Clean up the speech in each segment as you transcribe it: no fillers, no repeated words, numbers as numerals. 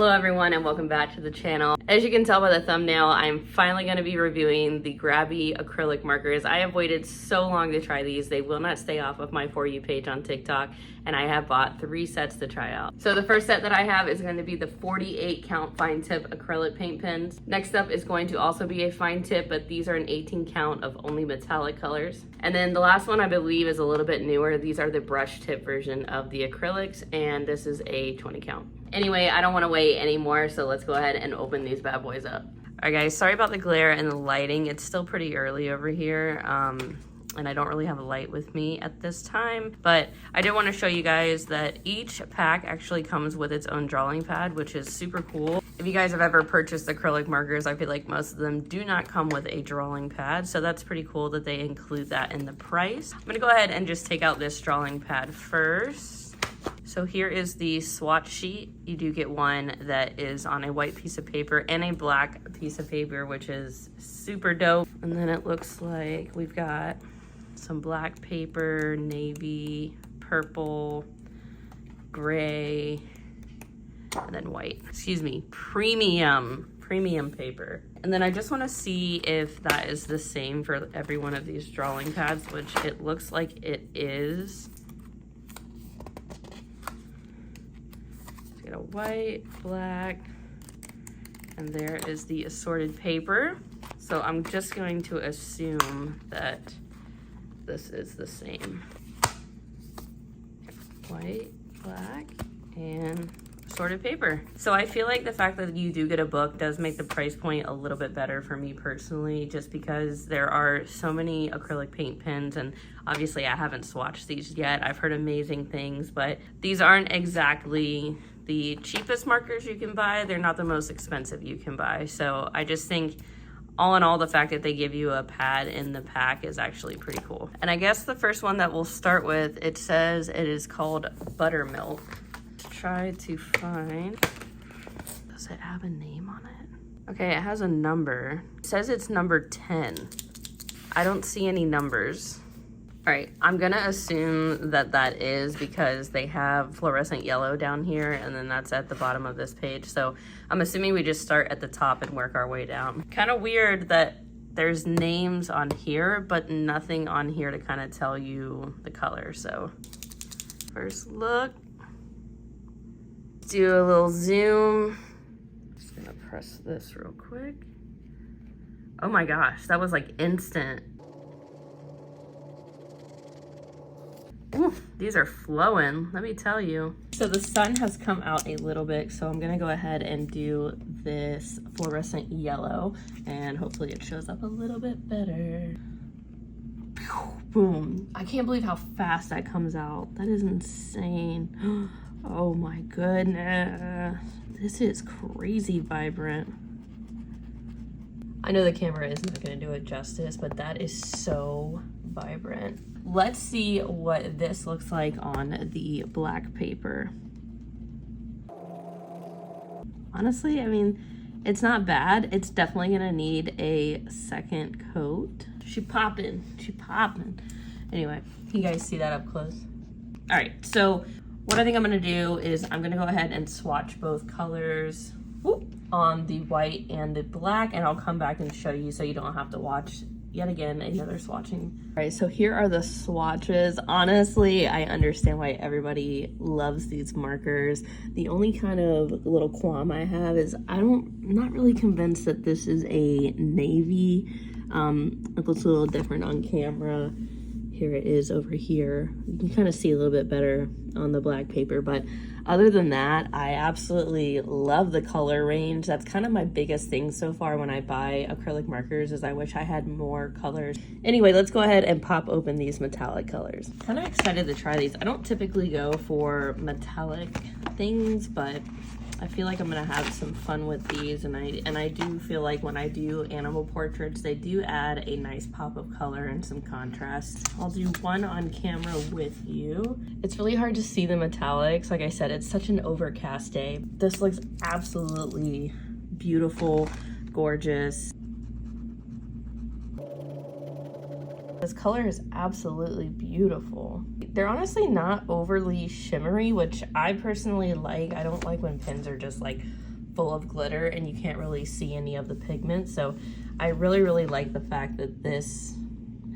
Hello everyone and welcome back to the channel. As you can tell by the thumbnail, I'm finally going to be reviewing the Grabie acrylic markers. I have waited so long to try these. They will not stay off of my For You page on TikTok, and I have bought 3 sets to try out. So the first set that I have is going to be the 48 count fine tip acrylic paint pens. Next up is going to also be a fine tip, but these are an 18 count of only metallic colors. And then the last one I believe is a little bit newer. These are the brush tip version of the acrylics, and this is a 20 count. Anyway, I don't want to wait anymore, so let's go ahead and open these bad boys up. All right guys, sorry about the glare and the lighting. It's still pretty early over here, and I don't really have a light with me at this time, but I did want to show you guys that each pack actually comes with its own drawing pad, which is super cool. If you guys have ever purchased acrylic markers, I feel like most of them do not come with a drawing pad, so that's pretty cool that they include that in the price. I'm gonna go ahead and just take out this drawing pad first. So here is the swatch sheet. You do get one that is on a white piece of paper and a black piece of paper, which is super dope. And then it looks like we've got some black paper, navy, purple, gray, and then white. Excuse me, premium paper. And then I just want to see if that is the same for every one of these drawing pads, which it looks like it is. A white, black, and there is the assorted paper. So I'm just going to assume that this is the same. White, black, and assorted paper. So I feel like the fact that you do get a book does make the price point a little bit better for me personally, just because there are so many acrylic paint pens, and obviously I haven't swatched these yet. I've heard amazing things, but these aren't exactly the cheapest markers you can buy. They're not the most expensive you can buy. So I just think all in all, the fact that they give you a pad in the pack is actually pretty cool. And I guess the first one that we'll start with, it says it is called Buttermilk. Let's try to find, does it have a name on it? Okay, it has a number. It says it's number 10. I don't see any numbers. All right, I'm gonna assume that that is because they have fluorescent yellow down here, and then that's at the bottom of this page. So I'm assuming we just start at the top and work our way down. Kind of weird that there's names on here, but nothing on here to kind of tell you the color. So first look, do a little zoom. Just gonna press this real quick. Oh my gosh, that was like instant. Ooh, these are flowing, let me tell you. So the sun has come out a little bit, so I'm gonna go ahead and do this fluorescent yellow, and hopefully it shows up a little bit better. Boom. I can't believe how fast that comes out. That is insane. Oh my goodness. This is crazy vibrant. I know the camera is not gonna do it justice, but that is so vibrant. Let's see what this looks like on the black paper. Honestly, I mean, it's not bad. It's definitely gonna need a second coat. She popping. Anyway, you guys see that up close? All right, so what I think I'm gonna do is I'm gonna go ahead and swatch both colors on the white and the black, and I'll come back and show you so you don't have to watch yet again another swatching. All right, so here are the swatches. Honestly, I understand why everybody loves these markers. The only kind of little qualm I have is I'm not really convinced that this is a navy. It looks a little different on camera. Here it is over here. You can kind of see a little bit better on the black paper, but other than that, I absolutely love the color range. That's kind of my biggest thing so far when I buy acrylic markers, is I wish I had more colors. Anyway, let's go ahead and pop open these metallic colors. Kind of excited to try these. I don't typically go for metallic things, but I feel like I'm gonna have some fun with these, and I do feel like when I do animal portraits, they do add a nice pop of color and some contrast. I'll do one on camera with you. It's really hard to see the metallics. Like I said, it's such an overcast day. This looks absolutely beautiful, gorgeous. This color is absolutely beautiful. They're honestly not overly shimmery, which I personally like. I don't like when pens are just like full of glitter and you can't really see any of the pigment. So I really like the fact that this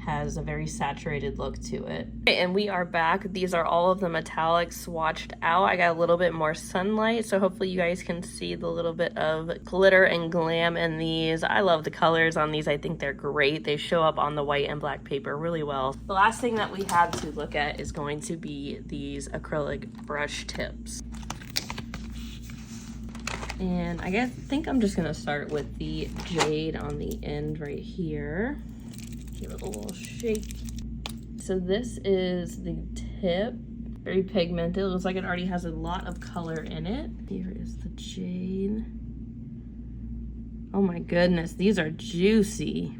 has a very saturated look to it. Okay, and we are back. These are all of the metallics swatched out. I got a little bit more sunlight, so hopefully you guys can see the little bit of glitter and glam in these. I love the colors on these. I think they're great. They show up on the white and black paper really well. The last thing that we have to look at is going to be these acrylic brush tips. And I think I'm just gonna start with the jade on the end right here. Give it a little shake. So this is the tip, very pigmented. It looks like it already has a lot of color in it. Here is the jade. Oh my goodness, these are juicy.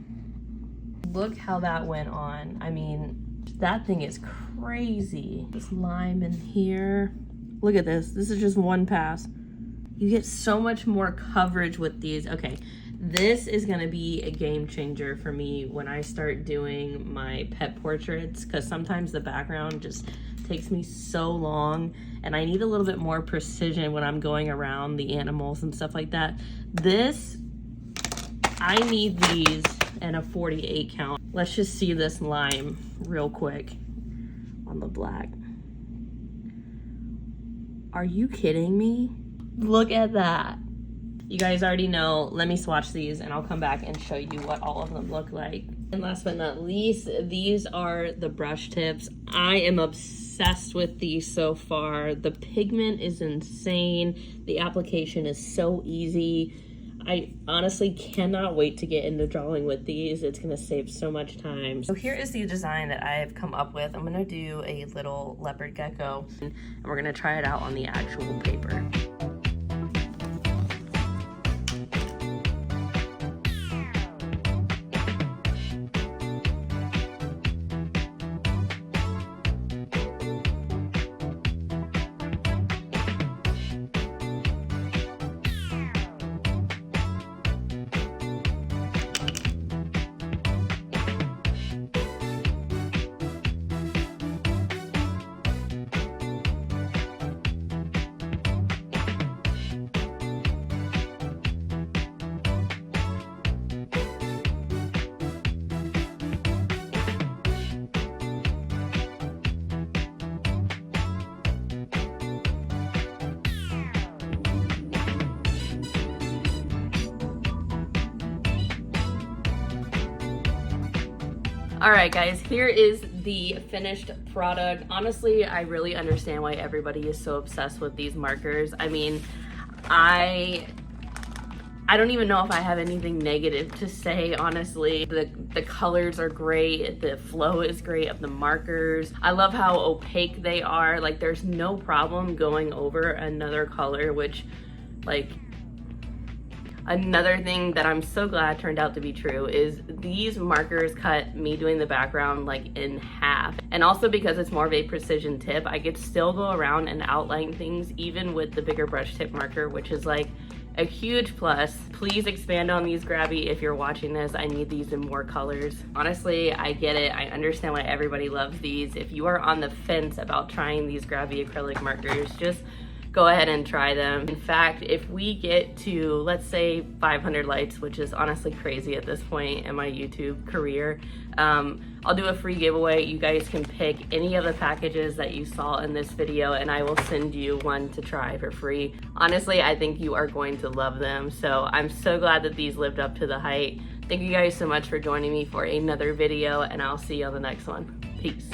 Look how that went on. I mean, that thing is crazy. This lime in here. Look at this. This is just one pass. You get so much more coverage with these. Okay, this is gonna be a game changer for me when I start doing my pet portraits, because sometimes the background just takes me so long and I need a little bit more precision when I'm going around the animals and stuff like that. I need these in a 48 count. Let's just see this lime real quick on the black. Are you kidding me? Look at that. You guys already know, let me swatch these and I'll come back and show you what all of them look like. And last but not least, these are the brush tips. I am obsessed with these so far. The pigment is insane. The application is so easy. I honestly cannot wait to get into drawing with these. It's gonna save so much time. So here is the design that I have come up with. I'm gonna do a little leopard gecko and we're gonna try it out on the actual paper. All right, guys, here is the finished product. Honestly, I really understand why everybody is so obsessed with these markers. I mean, I don't even know if I have anything negative to say, honestly. The colors are great, the flow is great of the markers. I love how opaque they are. Like, there's no problem going over another color, which, like, another thing that I'm so glad turned out to be true is these markers cut me doing the background like in half. And also because it's more of a precision tip, I could still go around and outline things even with the bigger brush tip marker, which is like a huge plus. Please expand on these Grabie if you're watching this. I need these in more colors. Honestly, I get it. I understand why everybody loves these. If you are on the fence about trying these Grabie acrylic markers, just go ahead and try them. In fact, if we get to, let's say 500 likes, which is honestly crazy at this point in my YouTube career, I'll do a free giveaway. You guys can pick any of the packages that you saw in this video and I will send you one to try for free. Honestly, I think you are going to love them. So I'm so glad that these lived up to the hype. Thank you guys so much for joining me for another video and I'll see you on the next one. Peace.